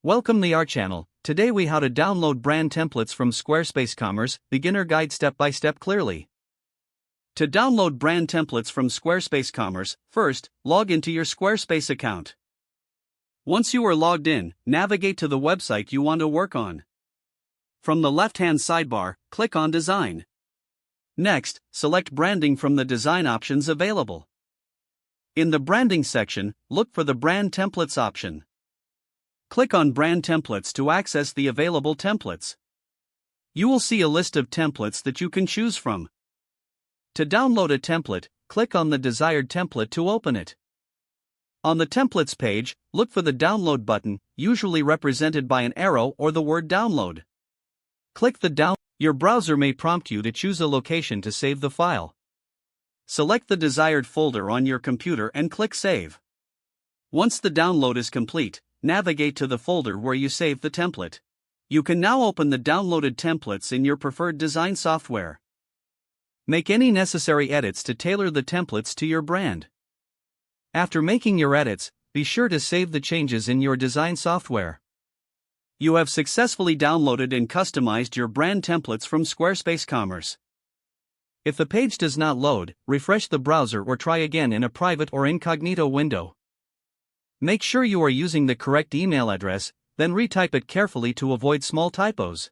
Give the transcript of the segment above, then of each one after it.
Welcome to our channel. Today we how to download brand templates from Squarespace Commerce, beginner guide step by step clearly. To download brand templates from Squarespace Commerce, first, log into your Squarespace account. Once you are logged in, navigate to the website you want to work on. From the left-hand sidebar, click on Design. Next, select Branding from the design options available. In the Branding section, look for the Brand Templates option. Click on Brand Templates to access the available templates. You will see a list of templates that you can choose from. To download a template, click on the desired template to open it. On the Templates page, look for the Download button, usually represented by an arrow or the word Download. Click the down. Your browser may prompt you to choose a location to save the file. Select the desired folder on your computer and click Save. Once the download is complete, navigate to the folder where you saved the template. You can now open the downloaded templates in your preferred design software. Make any necessary edits to tailor the templates to your brand. After making your edits, be sure to save the changes in your design software. You have successfully downloaded and customized your brand templates from Squarespace Commerce. If the page does not load, refresh the browser or try again in a private or incognito window. Make sure you are using the correct email address, then retype it carefully to avoid small typos.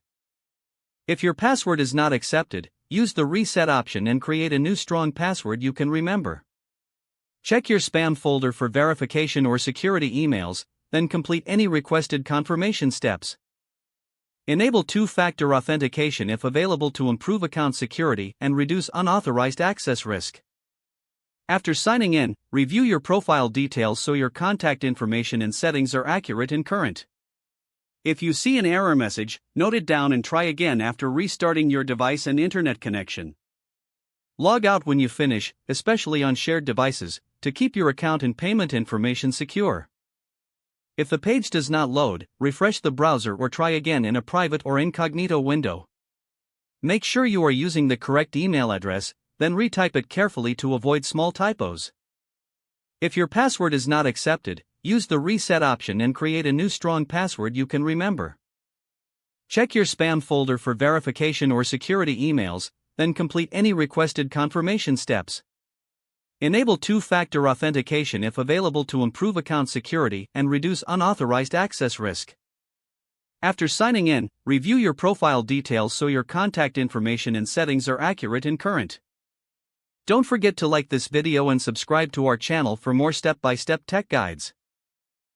If your password is not accepted, use the reset option and create a new strong password you can remember. Check your spam folder for verification or security emails, then complete any requested confirmation steps. Enable two-factor authentication if available to improve account security and reduce unauthorized access risk. After signing in, review your profile details so your contact information and settings are accurate and current. If you see an error message, note it down and try again after restarting your device and internet connection. Log out when you finish, especially on shared devices, to keep your account and payment information secure. If the page does not load, refresh the browser or try again in a private or incognito window. Make sure you are using the correct email address, then retype it carefully to avoid small typos. If your password is not accepted, use the reset option and create a new strong password you can remember. Check your spam folder for verification or security emails, then complete any requested confirmation steps. Enable two-factor authentication if available to improve account security and reduce unauthorized access risk. After signing in, review your profile details so your contact information and settings are accurate and current. Don't forget to like this video and subscribe to our channel for more step-by-step tech guides.